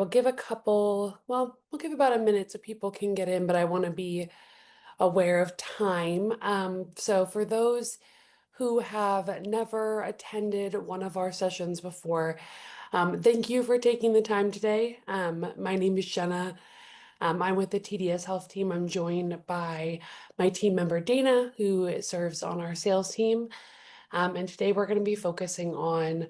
we'll give we'll give about a minute so people can get in, but I want to be aware of time. So for those who have never attended one of our sessions before, thank you for taking the time today. My name is Jenna. I'm with the TDS Health team. I'm joined by my team member Dana, who serves on our sales team. And today we're going to be focusing on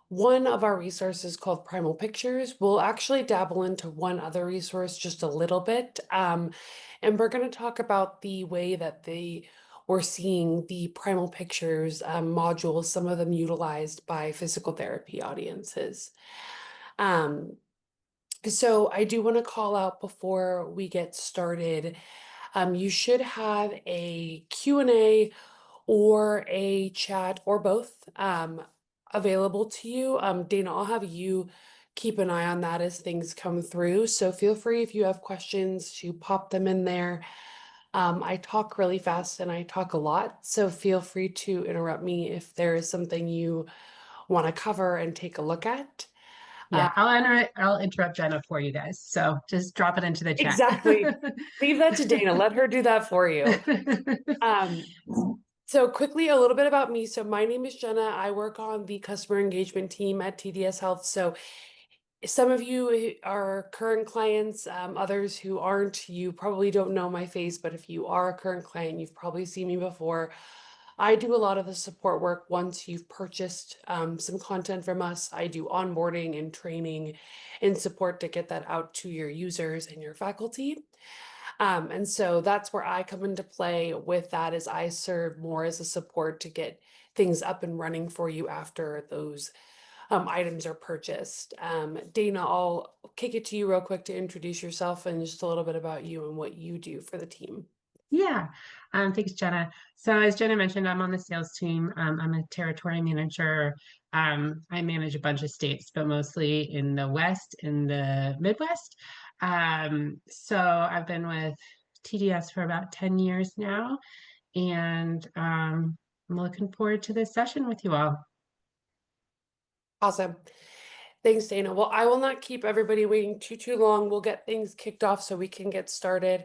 one of our resources called Primal Pictures. We'll actually dabble into one other resource just a little bit. And we're going to talk about the way that we're seeing the Primal Pictures modules, some of them utilized by physical therapy audiences. Um, so I do want to call out before we get started. You should have a Q&A or a chat or both available to you. Dana, I'll have you keep an eye on that as things come through. So feel free if you have questions to pop them in there. I talk really fast and I talk a lot, so feel free to interrupt me if there is something you want to cover and take a look at. Uh, Yeah, I'll interrupt Jenna for you guys. So just drop it into the chat. exactly. Leave that to Dana. Let her do that for you. Um, So quickly, a little bit about me. So my name is Jenna. I work on the customer engagement team at TDS Health. So some of you are current clients, others who aren't, you probably don't know my face, but if you are a current client, you've probably seen me before. I do a lot of the support work once you've purchased some content from us. I do onboarding and training and support to get that out to your users and your faculty. And so that's where I come into play with that is I serve more as a support to get things up and running for you after those items are purchased. Dana, I'll kick it to you real quick to introduce yourself and just a little bit about you and what you do for the team. Yeah. Thanks, Jenna. So as Jenna mentioned, I'm on the sales team. I'm a territory manager. I manage a bunch of states, but mostly in the West, in the Midwest. So I've been with TDS for about 10 years now, and I'm looking forward to this session with you all. Awesome. Thanks, Dana. Well, I will not keep everybody waiting too long. We'll get things kicked off so we can get started.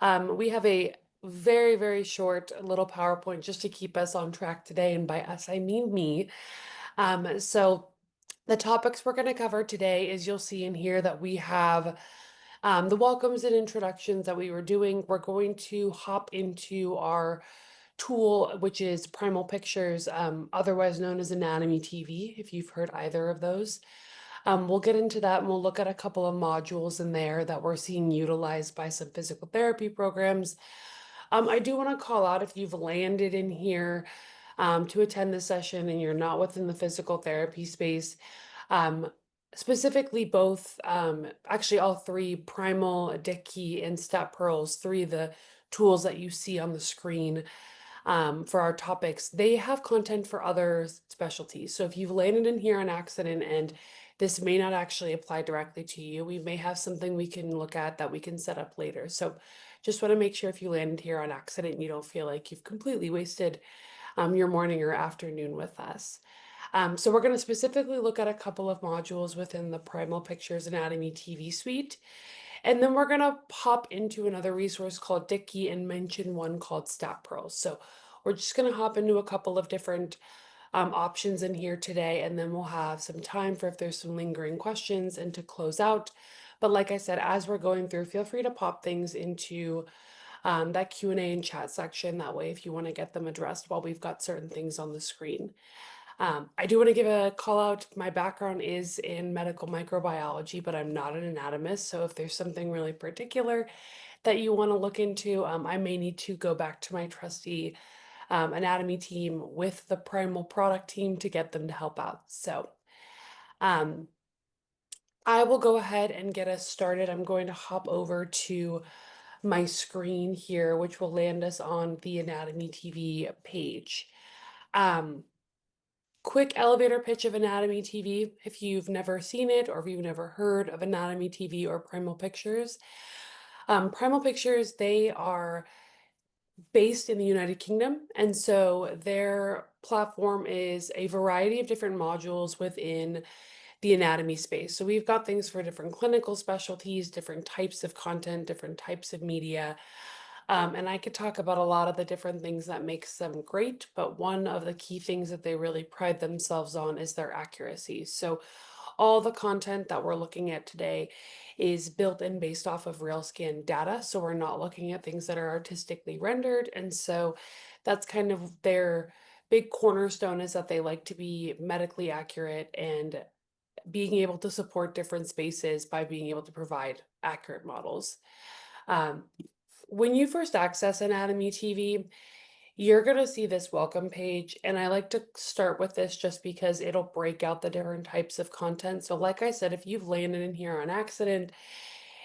We have a very short little PowerPoint just to keep us on track today. And by us, I mean me. So the topics we're going to cover today is you'll see in here that we have the welcomes and introductions that we were doing. We're going to hop into our tool, which is Primal Pictures, otherwise known as Anatomy TV, if you've heard either of those. We'll get into that and we'll look at a couple of modules in there that we're seeing utilized by some physical therapy programs. I do want to call out if you've landed in here to attend this session and you're not within the physical therapy space, um, specifically both, actually all three, Primal, Dickey, and Step Pearls, three of the tools that you see on the screen for our topics, they have content for other specialties. So if you've landed in here on accident and this may not actually apply directly to you, we may have something we can look at that we can set up later. So just want to make sure if you landed here on accident, you don't feel like you've completely wasted your morning or afternoon with us. So we're going to specifically look at a couple of modules within the Primal Pictures Anatomy TV suite. And then we're going to pop into another resource called Dickey and mention one called Stat Pearls. So we're just going to hop into a couple of different options in here today, and then we'll have some time for if there's some lingering questions and to close out. But like I said, as we're going through, feel free to pop things into that Q&A and chat section. That way, if you want to get them addressed while we've got certain things on the screen. I do want to give a call out. My background is in medical microbiology, but I'm not an anatomist. So if there's something really particular that you want to look into, I may need to go back to my trusty anatomy team with the Primal product team to get them to help out. So um, I will go ahead and get us started. I'm going to hop over to my screen here, which will land us on the Anatomy TV page. Um, Quick elevator pitch of Anatomy TV. If you've never seen it or if you've never heard of Anatomy TV or Primal Pictures, Primal Pictures, they are based in the United Kingdom. And so their platform is a variety of different modules within the anatomy space. So we've got things for different clinical specialties, different types of content, different types of media. And I could talk about a lot of the different things that makes them great, but one of the key things that they really pride themselves on is their accuracy. So all the content that we're looking at today is built and based off of real scan data. So we're not looking at things that are artistically rendered. And so that's kind of their big cornerstone, is that they like to be medically accurate and being able to support different spaces by being able to provide accurate models. Um, when you first access Anatomy TV, you're going to see this welcome page. And I like to start with this just because it'll break out the different types of content. So, like I said, if you've landed in here on accident,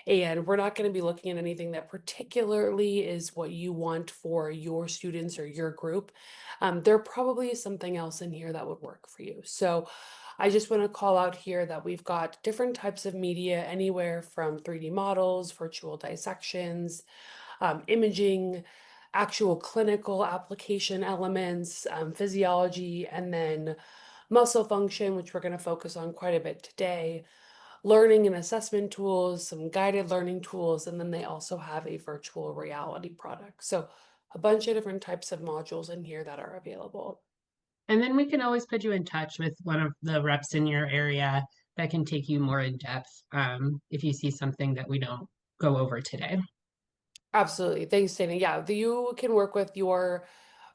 and we're not going to be looking at anything that particularly is what you want for your students or your group, there probably is something else in here that would work for you. So I just want to call out here that we've got different types of media, anywhere from 3D models, virtual dissections, imaging, actual clinical application elements, physiology, and then muscle function, which we're going to focus on quite a bit today, learning and assessment tools, some guided learning tools, and then they also have a virtual reality product. So a bunch of different types of modules in here that are available. And then we can always put you in touch with one of the reps in your area that can take you more in depth if you see something that we don't go over today. Absolutely. Thanks, Dana. Yeah, you can work with your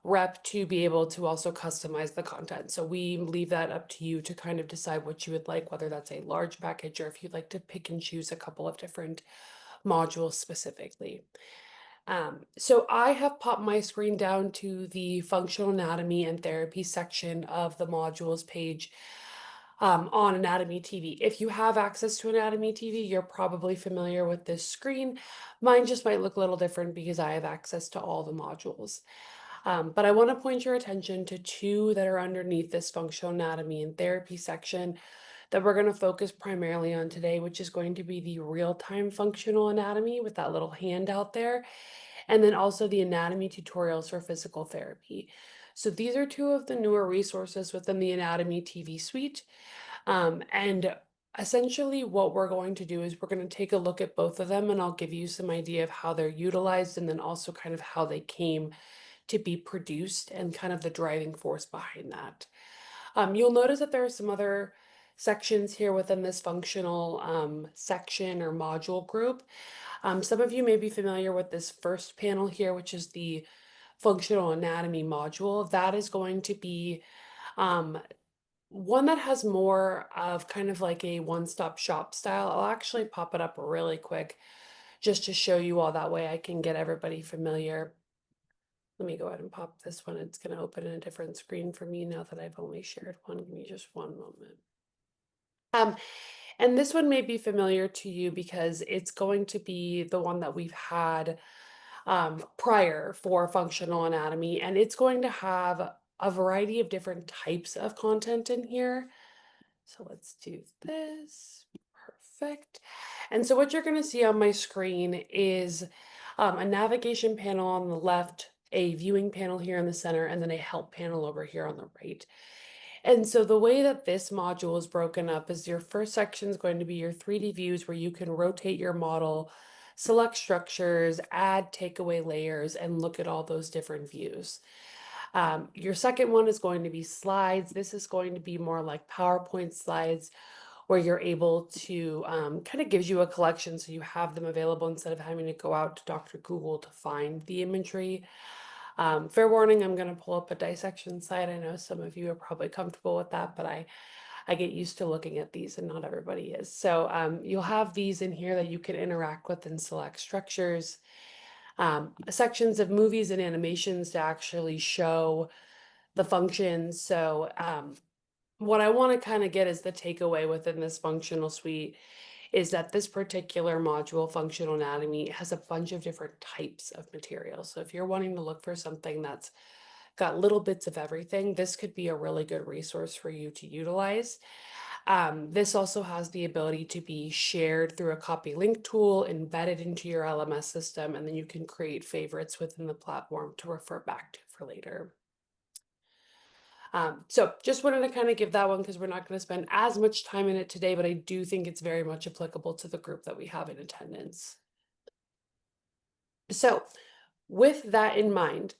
rep to be able to also customize the content. So we leave that up to you to kind of decide what you would like, whether that's a large package or if you'd like to pick and choose a couple of different modules specifically. So I have popped my screen down to the functional anatomy and therapy section of the modules page on Anatomy TV. If you have access to Anatomy TV, you're probably familiar with this screen. Mine just might look a little different because I have access to all the modules. But I want to point your attention to two that are underneath this functional anatomy and therapy section that we're going to focus primarily on today, which is going to be the real-time functional anatomy with that little hand out there, and then also the anatomy tutorials for physical therapy. So these are two of the newer resources within the Anatomy TV suite. And essentially what we're going to do is we're going to take a look at both of them, and I'll give you some idea of how they're utilized and then also kind of how they came to be produced and kind of the driving force behind that. You'll notice that there are some other sections here within this functional section or module group. Some of you may be familiar with this first panel here, which is the functional anatomy module. That is going to be um, one that has more of kind of like a one-stop shop style. I'll actually pop it up really quick just to show you all, that way I can get everybody familiar. Let me go ahead and pop this one. It's going to open in a different screen for me now that I've only shared one. Give me just one moment. Um, and this one may be familiar to you because it's going to be the one that we've had prior for functional anatomy, and it's going to have a variety of different types of content in here. So let's do this. Perfect. And so what you're going to see on my screen is a navigation panel on the left, a viewing panel here in the center, and then a help panel over here on the right. And so the way that this module is broken up is your first section is going to be your 3D views, where you can rotate your model, select structures, add takeaway layers, and look at all those different views. Your second one is going to be slides. This is going to be more like PowerPoint slides, where you're able to kind of gives you a collection so you have them available instead of having to go out to Dr. Google to find the imagery. Fair warning, I'm going to pull up a dissection slide. I know some of you are probably comfortable with that, but I get used to looking at these and not everybody is. So you'll have these in here that you can interact with and select structures. Sections of movies and animations to actually show the functions. So what I want to kind of get is the takeaway within this functional suite is that this particular module, functional anatomy, has a bunch of different types of materials. So if you're wanting to look for something that's got little bits of everything, this could be a really good resource for you to utilize. This also has the ability to be shared through a copy link tool embedded into your LMS system, and then you can create favorites within the platform to refer back to for later. So just wanted to kind of give that one because we're not going to spend as much time in it today, but I do think it's very much applicable to the group that we have in attendance. So with that in mind,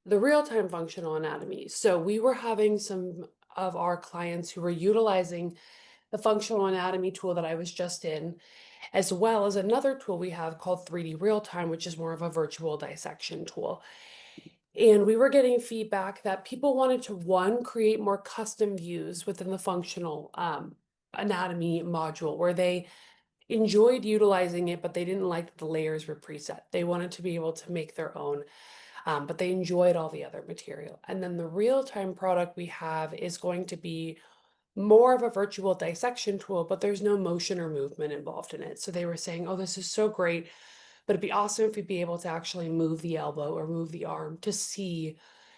the real-time functional anatomy. So we were having some of our clients who were utilizing the functional anatomy tool that I was just in, as well as another tool we have called 3D Real Time, which is more of a virtual dissection tool. And we were getting feedback that people wanted to, one, create more custom views within the functional anatomy module where they enjoyed utilizing it, but they didn't like that the layers were preset. They wanted to be able to make their own, but they enjoyed all the other material. And then the real-time product we have is going to be more of a virtual dissection tool, but there's no motion or movement involved in it. So they were saying, oh, this is so great, but it'd be awesome if we'd be able to actually move the elbow or move the arm to see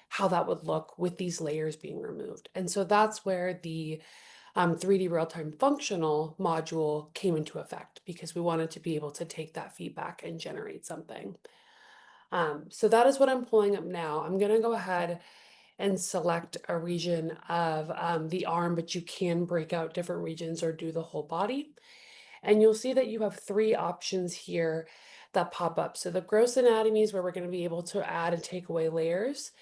how that would look with these layers being removed. And so that's where the 3D real-time functional module came into effect because we wanted to be able to take that feedback and generate something. So that is what I'm pulling up now. I'm going to go ahead and select a region of the arm, but you can break out different regions or do the whole body. And you'll see that you have three options here that pop up. So the gross anatomy is where we're going to be able to add and take away layers.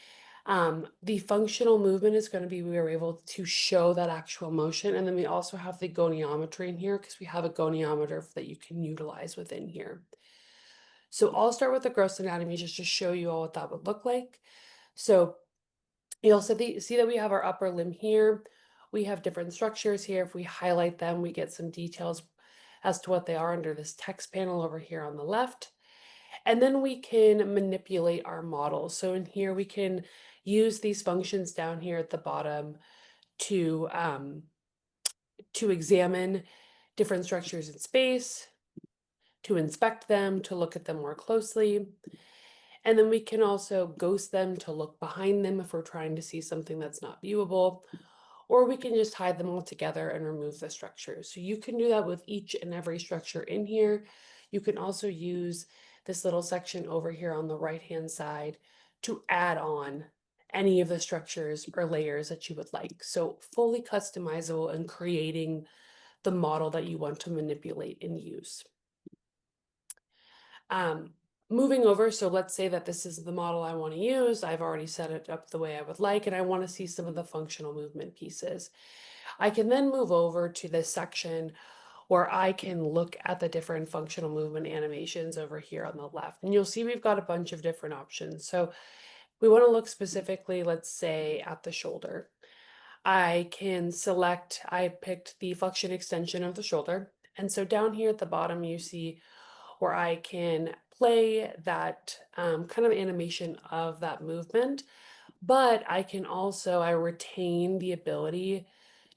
The functional movement is going to be where we're able to show that actual motion. And then we also have the goniometry in here because we have a goniometer that you can utilize within here. So I'll start with the gross anatomy just to show you all what that would look like. So you'll see that we have our upper limb here. We have different structures here. If we highlight them, we get some details as to what they are under this text panel over here on the left. And then we can manipulate our model. So in here, we can use these functions down here at the bottom to examine different structures in space, to inspect them, to look at them more closely. And then we can also ghost them to look behind them if we're trying to see something that's not viewable, or we can just hide them all together and remove the structures. So you can do that with each and every structure in here. You can also use this little section over here on the right-hand side to add on any of the structures or layers that you would like. So fully customizable and creating the model that you want to manipulate and use. Moving over, so let's say that this is the model I want to use. I've already set it up the way I would like, and I want to see some of the functional movement pieces. I can then move over to this section where I can look at the different functional movement animations over here on the left. And you'll see we've got a bunch of different options. So we want to look specifically, let's say, at the shoulder. I can select, I picked the flexion extension of the shoulder. And so down here at the bottom, you see where I can play that kind of animation of that movement, but I can also, I retain the ability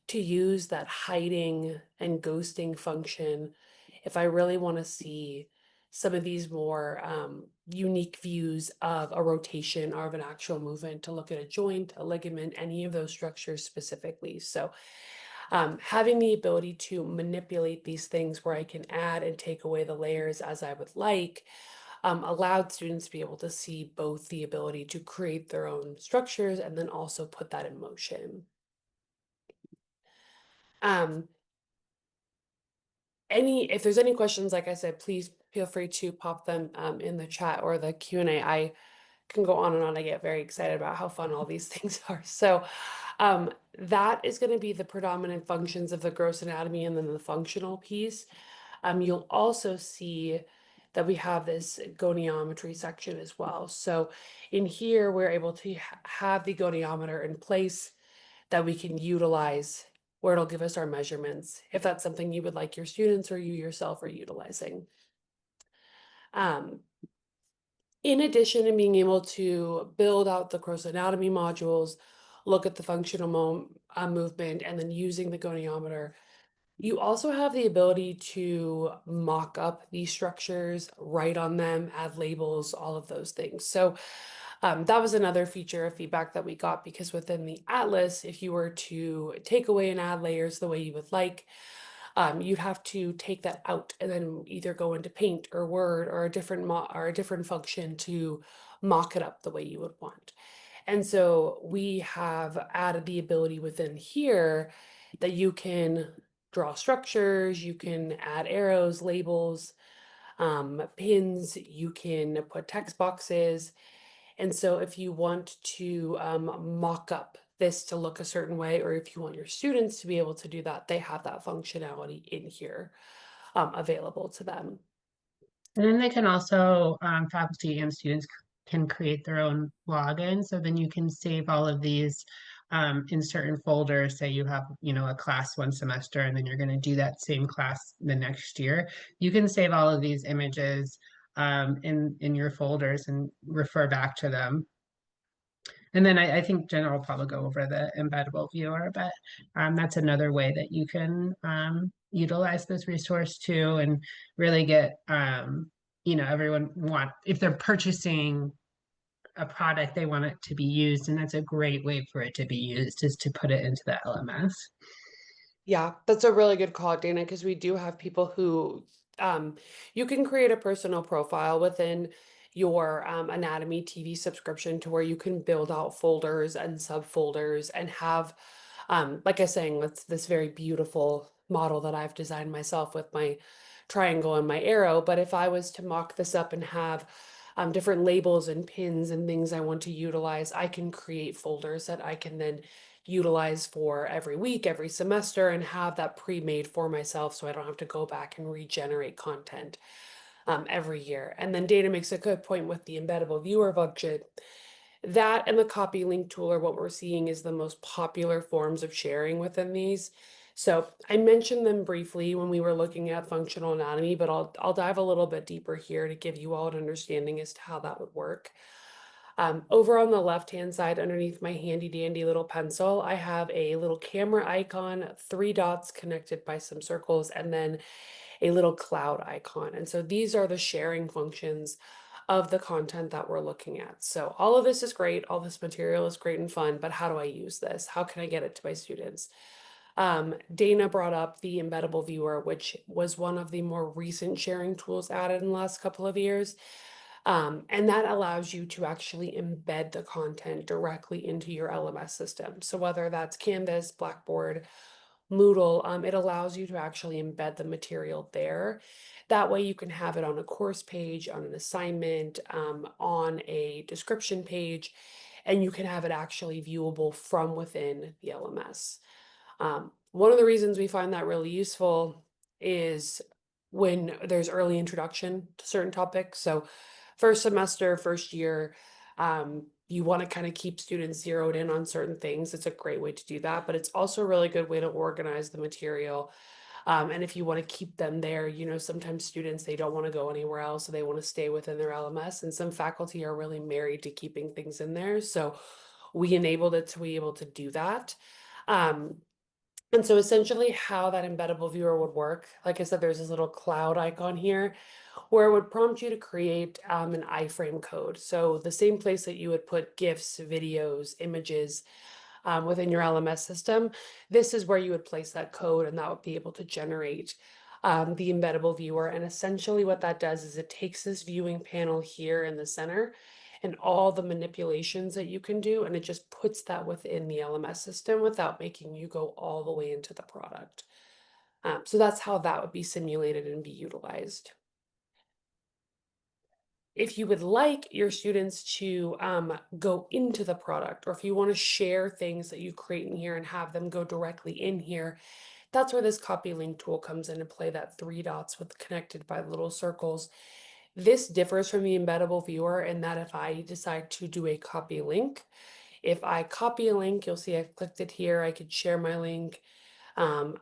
to use that hiding and ghosting function if I really want to see some of these more unique views of a rotation or of an actual movement to look at a joint, a ligament, any of those structures specifically. So having the ability to manipulate these things where I can add and take away the layers as I would like allowed students to be able to see both the ability to create their own structures and then also put that in motion. Um, if there's any questions, like I said, please feel free to pop them in the chat or the Q&A. I can go on and on. I get very excited about how fun all these things are. So that is going to be the predominant functions of the gross anatomy and then the functional piece. You'll also see that we have this goniometry section as well. So in here, we're able to have the goniometer in place that we can utilize where it'll give us our measurements, if that's something you would like your students or you yourself are utilizing. In addition to being able to build out the gross anatomy modules, look at the functional movement, and then using the goniometer, you also have the ability to mock up these structures, write on them, add labels, all of those things. So that was another feature of feedback that we got because within the atlas, if you were to take away and add layers the way you would like, you'd have to take that out and then either go into Paint or Word or a different function to mock it up the way you would want. And so we have added the ability within here that you can draw structures, you can add arrows, labels, pins, you can put text boxes. And so if you want to mock up this to look a certain way, or if you want your students to be able to do that, they have that functionality in here available to them. And then they can also, faculty and students can create their own login. So then you can save all of these in certain folders. Say you have, a class one semester, and then you're going to do that same class the next year. You can save all of these images in your folders and refer back to them. And then I think Jen will probably go over the embeddable viewer, but that's another way that you can utilize this resource too, and really get everyone if they're purchasing a product, they want it to be used, and that's a great way for it to be used is to put it into the LMS. Yeah, that's a really good call, Dana, because we do have people who you can create a personal profile within your anatomy TV subscription to where you can build out folders and subfolders and have, like I was saying, that's this very beautiful model that I've designed myself with my triangle and my arrow. But if I was to mock this up and have different labels and pins and things I want to utilize, I can create folders that I can then utilize for every week, every semester, and have that pre-made for myself so I don't have to go back and regenerate content every year. And then Dana makes a good point with the embeddable viewer function. That and the copy link tool are what we're seeing is the most popular forms of sharing within these. So I mentioned them briefly when we were looking at functional anatomy, but I'll dive a little bit deeper here to give you all an understanding as to how that would work. Over on the left-hand side, underneath my handy dandy little pencil, I have a little camera icon, three dots connected by some circles, and then a little cloud icon. And so these are the sharing functions of the content that we're looking at. So all of this is great. All this material is great and fun, but how do I use this? How can I get it to my students? Dana brought up the embeddable viewer, which was one of the more recent sharing tools added in the last couple of years. And that allows you to actually embed the content directly into your LMS system. So whether that's Canvas, Blackboard, Moodle, it allows you to actually embed the material there. That way you can have it on a course page, on an assignment, on a description page, and you can have it actually viewable from within the LMS. One of the reasons we find that really useful is when there's early introduction to certain topics. So first semester, first year, you want to kind of keep students zeroed in on certain things. It's a great way to do that, but it's also a really good way to organize the material. And if you want to keep them there, sometimes students, they don't want to go anywhere else, so they want to stay within their LMS. And some faculty are really married to keeping things in there. So we enabled it to be able to do that. Um, and so essentially how that embeddable viewer would work, like I said, there's this little cloud icon here where it would prompt you to create an iframe code. So the same place that you would put GIFs, videos, images within your LMS system, this is where you would place that code and that would be able to generate the embeddable viewer. And essentially what that does is it takes this viewing panel here in the center and all the manipulations that you can do, and it just puts that within the LMS system without making you go all the way into the product. So that's how that would be simulated and be utilized. If you would like your students to go into the product, or if you want to share things that you create in here and have them go directly in here, that's where this copy link tool comes into play, that three dots with connected by little circles. This differs from the embeddable viewer in that if I decide to do a copy link, if I copy a link, you'll see I've clicked it here. I could share my link. And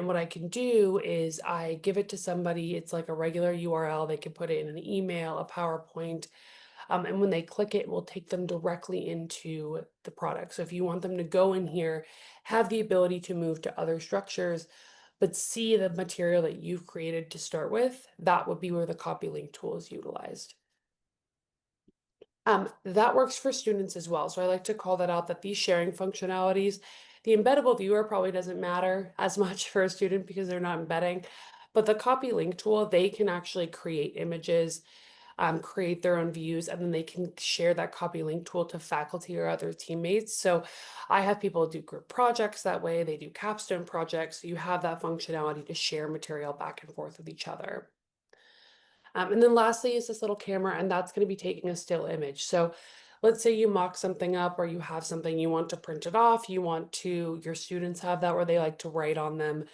what I can do is I give it to somebody. It's like a regular URL. They can put it in an email, a PowerPoint. And when they click it, it will take them directly into the product. So if you want them to go in here, have the ability to move to other structures, but see the material that you've created to start with, that would be where the copy link tool is utilized. That works for students as well. So I like to call that out that these sharing functionalities, the embeddable viewer probably doesn't matter as much for a student because they're not embedding, but the copy link tool, they can actually create images. create their own views, and then they can share that copy link tool to faculty or other teammates. So I have people do group projects that way, they do capstone projects. So you have that functionality to share material back and forth with each other. And then lastly is this little camera, and that's going to be taking a still image. So let's say you mock something up or you have something you want to print it off, you want to, your students have that where they like to write on them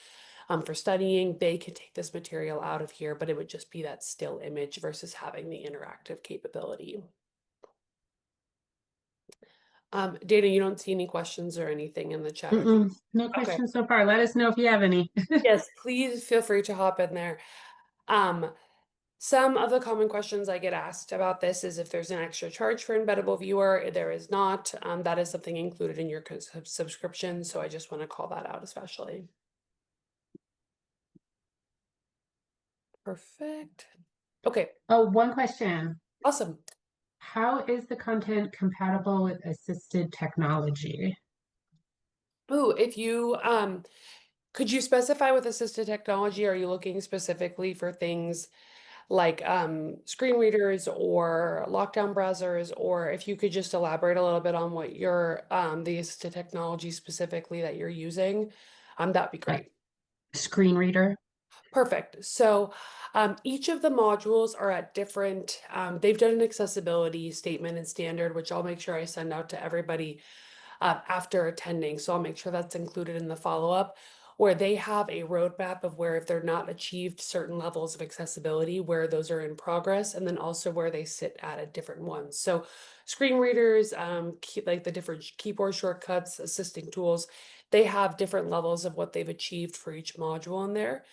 for studying, they can take this material out of here, but it would just be that still image versus having the interactive capability. Dana, you don't see any questions or anything in the chat? Okay. Mm-mm, no Okay. questions so far. Let us know if you have any. Yes, please feel free to hop in there. Um, Some of the common questions I get asked about this is if there's an extra charge for embeddable viewer. There is not. That is something included in your subscription. So I just want to call that out especially. Perfect. Okay, Oh, one question. awesome. How is the content compatible with assisted technology? Ooh, if you could you specify with assisted technology, are you looking specifically for things like screen readers or lockdown browsers, or if you could just elaborate a little bit on what your the assistive technology specifically that you're using, that'd be Uh, great. Screen reader? Perfect. So each of the modules are at different, they've done an accessibility statement and standard, which I'll make sure I send out to everybody after attending. So I'll make sure that's included in the follow-up, where they have a roadmap of where if they're not achieved certain levels of accessibility, where those are in progress, and then also where they sit at a different ones. So screen readers, like the different keyboard shortcuts, assisting tools, they have different levels of what they've achieved for each module in there.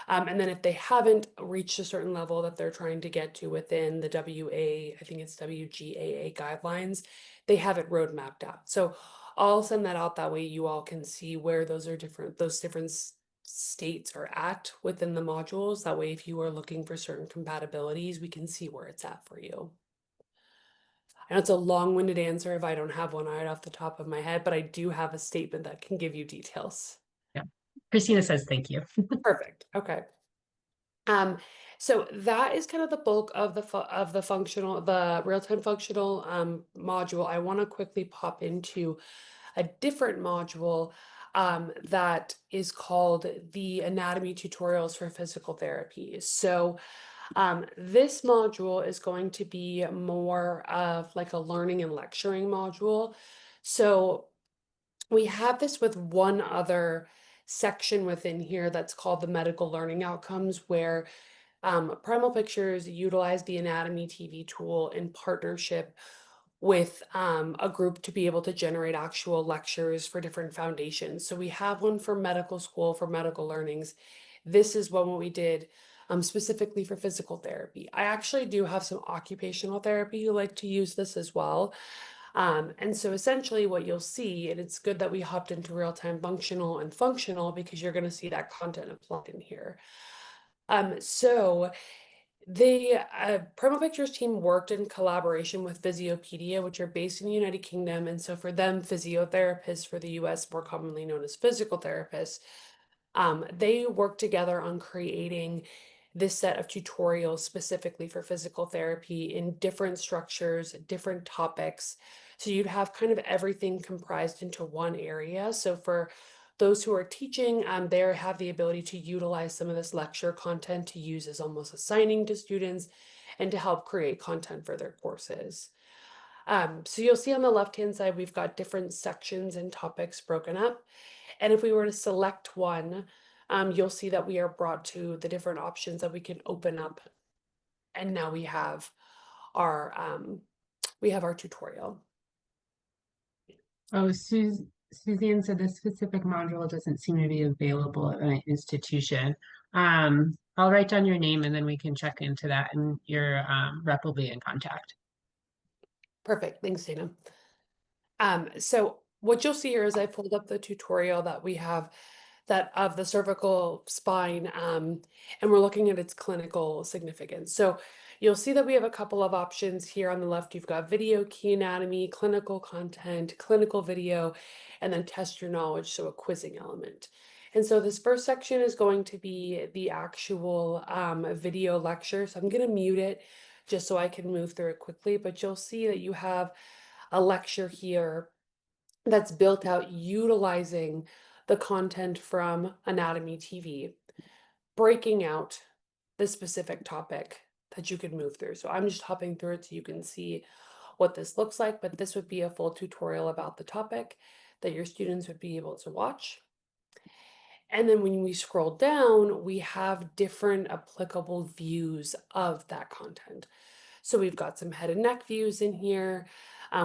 And then if they haven't reached a certain level that they're trying to get to within the WA, I think it's WGAA guidelines, they have it road mapped out. So I'll send that out that way you all can see where those different states are at within the modules. That way, if you are looking for certain compatibilities, we can see where it's at for you. I know it's a long-winded answer if I don't have one right off the top of my head, but I do have a statement that can give you details. Yeah. Christina says thank you. Perfect. Okay. Um, so that is kind of the bulk of the real-time functional module. I want to quickly pop into a different module that is called the anatomy tutorials for physical therapy. So this module is going to be more of like a learning and lecturing module. So we have this with one other section within here that's called the medical learning outcomes, where Primal Pictures utilize the Anatomy TV tool in partnership with a group to be able to generate actual lectures for different foundations. So we have one for medical school for medical learnings. This is one what we did specifically for physical therapy. I actually do have some occupational therapy who like to use this as well. And so essentially what you'll see, and it's good that we hopped into real-time functional and functional because you're going to see that content applied in here. So the Primal Pictures team worked in collaboration with Physiopedia, which are based in the United Kingdom. And so for them, physiotherapists for the US, more commonly known as physical therapists, they worked together on creating this set of tutorials specifically for physical therapy in different structures, different topics. So you'd have kind of everything comprised into one area. So for those who are teaching, they have the ability to utilize some of this lecture content to use as almost assigning to students and to help create content for their courses. So you'll see on the left-hand side, we've got different sections and topics broken up. And if we were to select one, you'll see that we are brought to the different options that we can open up. And now our we have our tutorial. Oh, Suzanne said this specific module doesn't seem to be available at my institution. I'll write down your name and then we can check into that and your rep will be in contact. Perfect. Thanks, Dana. So what you'll see here is I pulled up the tutorial that we have that of the cervical spine, and we're looking at its clinical significance. So you'll see that we have a couple of options here on the left. You've got video key anatomy, clinical content, clinical video, and then test your knowledge, so a quizzing element. And so this first section is going to be the actual video lecture. So I'm going to mute it just so I can move through it quickly. But you'll see that you have a lecture here that's built out utilizing the content from Anatomy TV, breaking out the specific topic that you can move through. So I'm just hopping through it so you can see what this looks like, but this would be a full tutorial about the topic that your students would be able to watch. And then when we scroll down, we have different applicable views of that content. So we've got some head and neck views in here.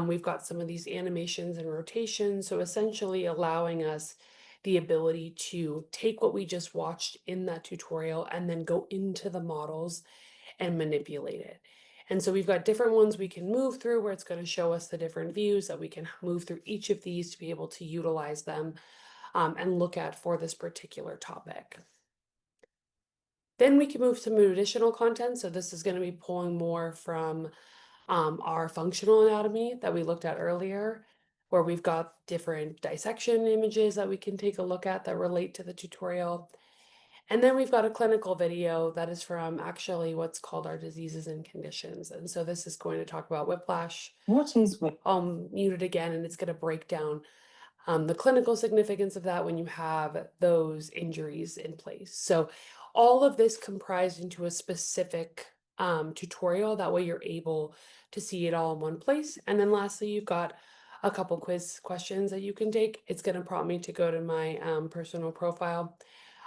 We've got some of these animations and rotations. So essentially allowing us the ability to take what we just watched in that tutorial and then go into the models and manipulate it. And so we've got different ones we can move through where it's going to show us the different views that we can move through each of these to be able to utilize them and look at for this particular topic. Then we can move to some additional content. So this is going to be pulling more from our functional anatomy that we looked at earlier, where we've got different dissection images that we can take a look at that relate to the tutorial. And then we've got a clinical video that is from actually what's called our diseases and conditions. And so this is going to talk about whiplash. What is whip? Muted again, and it's going to break down the clinical significance of that when you have those injuries in place. So all of this comprised into a specific tutorial. That way you're able to see it all in one place. And then lastly, you've got a couple quiz questions that you can take. It's going to prompt me to go to my personal profile.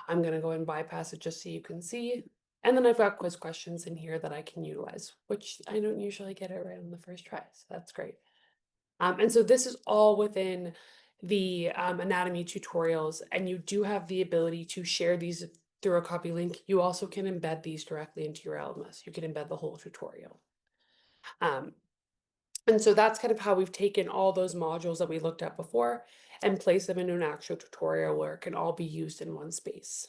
I'm going to go and bypass it just so you can see. And then I've got quiz questions in here that I can utilize, which I don't usually get it right on the first try. So that's great. And so this is all within the anatomy tutorials, and you do have the ability to share these through a copy link. You also can embed these directly into your LMS. You can embed the whole tutorial. And so that's kind of how we've taken all those modules that we looked at before and placed them into an actual tutorial where it can all be used in one space.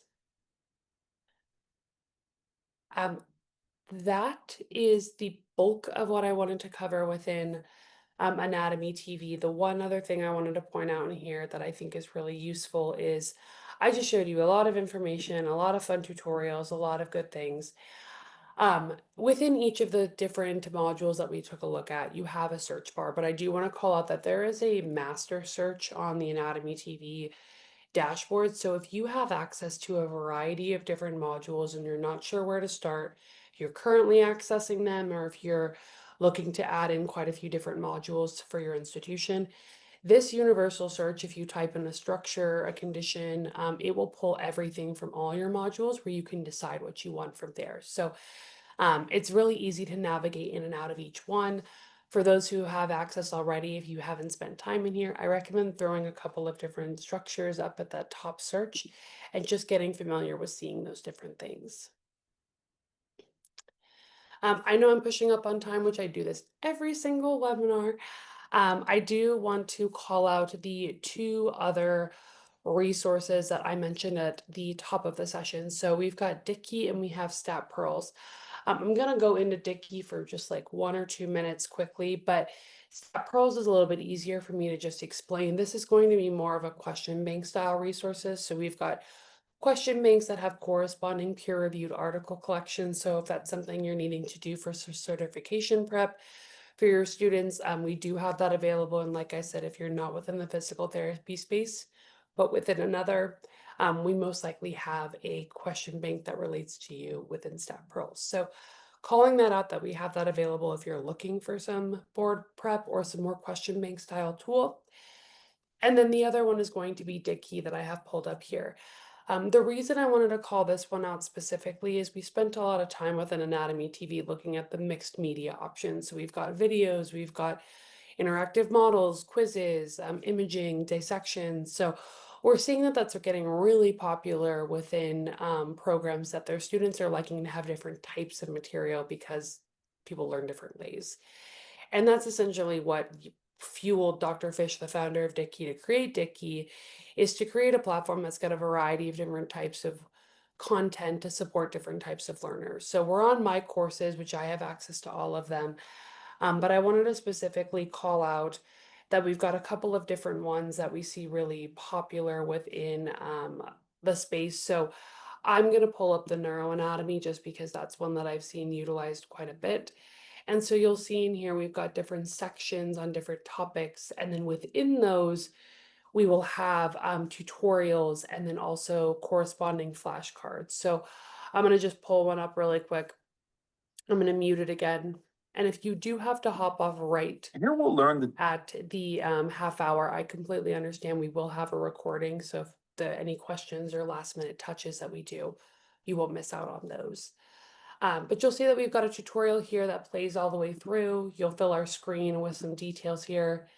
That is the bulk of what I wanted to cover within Anatomy TV. The one other thing I wanted to point out in here that I think is really useful is I just showed you a lot of information, a lot of fun tutorials, a lot of good things. Within each of the different modules that we took a look at, you have a search bar, but I do want to call out that there is a master search on the Anatomy TV dashboard. So if you have access to a variety of different modules and you're not sure where to start, if you're currently accessing them, or if you're looking to add in quite a few different modules for your institution, this universal search, if you type in a structure, a condition, it will pull everything from all your modules where you can decide what you want from there. So it's really easy to navigate in and out of each one. For those who have access already, if you haven't spent time in here, I recommend throwing a couple of different structures up at that top search and just getting familiar with seeing those different things. I know I'm pushing up on time, which I do this every single webinar. I do want to call out the two other resources that I mentioned at the top of the session. So we've got Dickey and we have Stat Pearls. I'm going to go into Dickey for just like 1 or 2 minutes quickly, but Stat Pearls is a little bit easier for me to just explain. This is going to be more of a question bank style resources. So we've got question banks that have corresponding peer-reviewed article collections. So if that's something you're needing to do for certification prep for your students, we do have that available. And like I said, if you're not within the physical therapy space, but within another, we most likely have a question bank that relates to you within Stat Pearls. So calling that out that we have that available if you're looking for some board prep or some more question bank style tool. And then the other one is going to be Dickey that I have pulled up here. The reason I wanted to call this one out specifically is we spent a lot of time with an Anatomy TV looking at the mixed media options. So we've got videos, we've got interactive models, quizzes, imaging, dissection. So we're seeing that that's getting really popular within programs that their students are liking to have different types of material because people learn different ways. And that's essentially what fueled Dr. Fish, the founder of Dickey, to create Dickey, is to create a platform that's got a variety of different types of content to support different types of learners. So we're on my courses, which I have access to all of them. But I wanted to specifically call out that we've got a couple of different ones that we see really popular within the space. So I'm going to pull up the neuroanatomy just because that's one that I've seen utilized quite a bit. And so you'll see in here, we've got different sections on different topics. And then within those, we will have tutorials and then also corresponding flashcards. So I'm going to just pull one up really quick. I'm going to mute it again. And if you do have to hop off right Here we'll learn the at the half hour, I completely understand. We will have a recording. So if any questions or last minute touches that we do, you won't miss out on those. But you'll see that we've got a tutorial here that plays all the way through. You'll fill our screen with some details here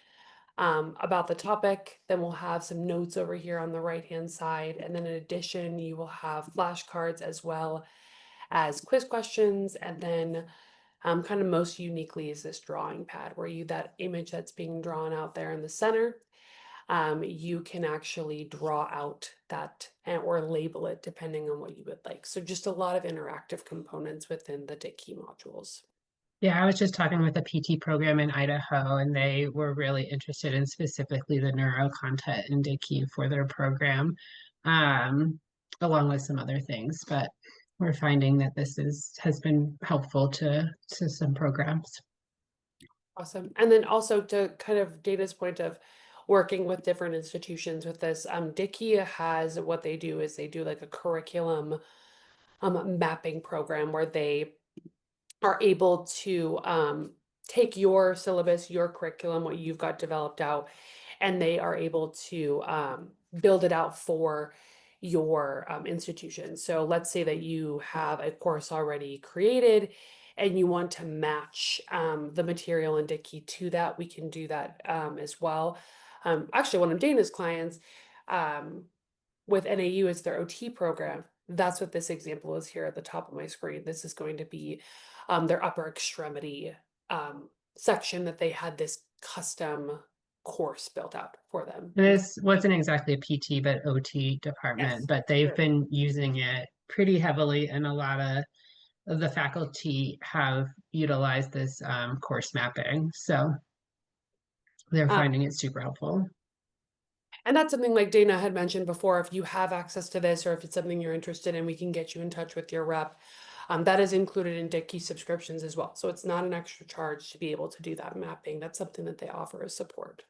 about the topic. Then we'll have some notes over here on the right-hand side. And then in addition, you will have flashcards as well as quiz questions. And then kind of most uniquely is this drawing pad where that image that's being drawn out there in the center, you can actually draw out that or label it depending on what you would like. So just a lot of interactive components within the DICKey modules. Yeah, I was just talking with a PT program in Idaho, and they were really interested in specifically the neuro content in Dickey for their program, um, along with some other things. But we're finding that has been helpful to some programs. Awesome. And then also to kind of Dana's point of working with different institutions with this, Dickey has what they do is they do like a curriculum mapping program where they are able to take your syllabus, your curriculum, what you've got developed out, and they are able to build it out for your institution. So let's say that you have a course already created and you want to match the material in Dickey to that, we can do that as well. Actually, one of Dana's clients with NAU is their OT program. That's what this example is here at the top of my screen. This is going to be their upper extremity section that they had this custom course built out for them. This wasn't exactly a PT, but OT department, Yes. but they've Sure. been using it pretty heavily, and a lot of the faculty have utilized this course mapping. So they're Um, finding it super helpful. and that's something like Dana had mentioned before. If you have access to this or if it's something you're interested in, we can get you in touch with your rep. That is included in Dickey subscriptions as well. So it's not an extra charge to be able to do that mapping. That's something that they offer as support.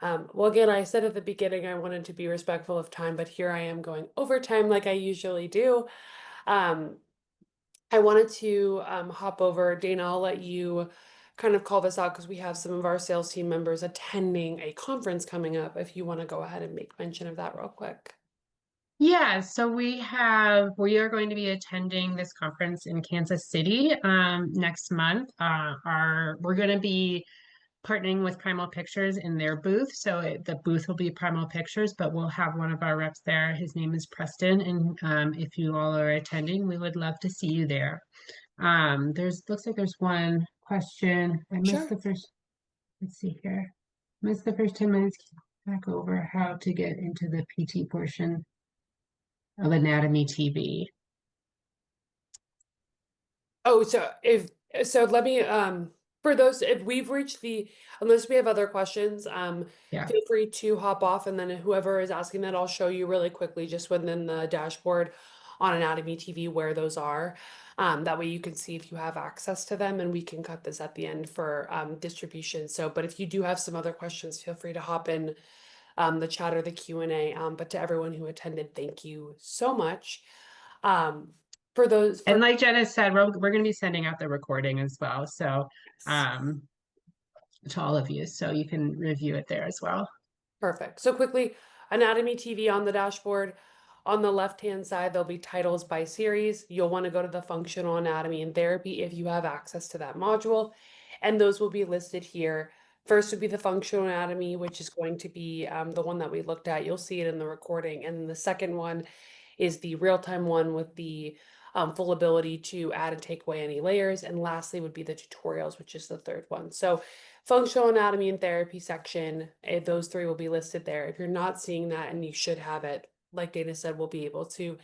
Well, again, I said at the beginning I wanted to be respectful of time, but here I am going overtime like I usually do. Um, I wanted to hop over. Dana, I'll let you kind of call this out because we have some of our sales team members attending a conference coming up. If you want to go ahead and make mention of that real quick. Yeah, so we are going to be attending this conference in Kansas City next month. We're going to be partnering with Primal Pictures in their booth. So the booth will be Primal Pictures, but we'll have one of our reps there. His name is Preston, and if you all are attending, we would love to see you there. Looks like there's one question. I missed Sure. the first. Let's see here. Missed the first 10 minutes. Back over how to get into the PT portion of Anatomy TV. Oh, so let me for those if we've reached unless we have other questions, Yeah. feel free to hop off and then whoever is asking that I'll show you really quickly just within the dashboard on Anatomy TV where those are. That way you can see if you have access to them and we can cut this at the end for distribution. So, but if you do have some other questions, feel free to hop in the chat or the Q&A. But to everyone who attended, thank you so much. Um, for those And for like Jenna said, we're going to be sending out the recording as well. So yes. um, to all of you, so you can review it there as well. Perfect. So quickly, Anatomy TV on the dashboard. On the left-hand side, there'll be titles by series. You'll want to go to the functional anatomy and therapy if you have access to that module. And those will be listed here. First would be the functional anatomy, which is going to be the one that we looked at. You'll see it in the recording. And the second one is the real-time one with the full ability to add and take away any layers. And lastly would be the tutorials, which is the third one. So functional anatomy and therapy section, those three will be listed there. If you're not seeing that and you should have it, like Dana said, we'll be able to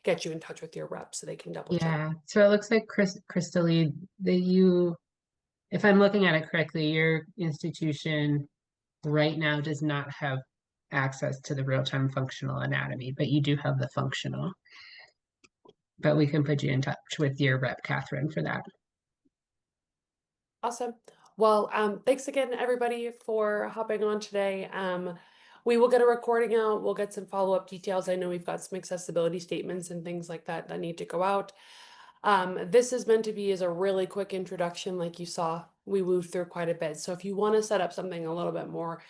get you in touch with your rep so they can double check. Yeah. So it looks like Crystalie, if I'm looking at it correctly, your institution right now does not have access to the real-time functional anatomy, but you do have the functional. But we can put you in touch with your rep, Catherine, for that. Awesome. Well, thanks again, everybody, for hopping on today. We will get a recording out. We'll get some follow-up details. I know we've got some accessibility statements and things like that that need to go out. This is meant to be as a really quick introduction. Like you saw, we moved through quite a bit. So if you want to set up something a little bit more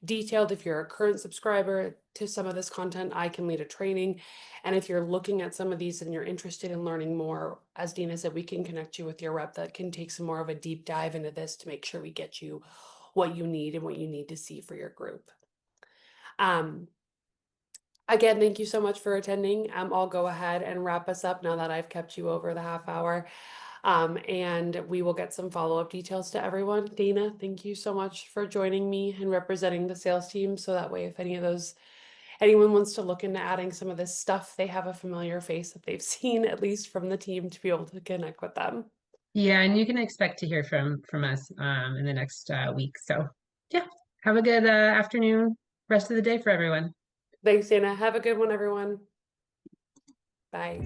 detailed, if you're a current subscriber to some of this content, I can lead a training. And if you're looking at some of these and you're interested in learning more, as Dina said, we can connect you with your rep that can take some more of a deep dive into this to make sure we get you what you need and what you need to see for your group. Again, thank you so much for attending. I'll go ahead and wrap us up now that I've kept you over the half hour. And we will get some follow-up details to everyone. Dana, thank you so much for joining me and representing the sales team. So that way, if anyone wants to look into adding some of this stuff, they have a familiar face that they've seen, at least from the team, to be able to connect with them. Yeah, and you can expect to hear from us in the next week. So yeah, have a good afternoon, rest of the day for everyone. Thanks, Dana. Have a good one, everyone. Bye.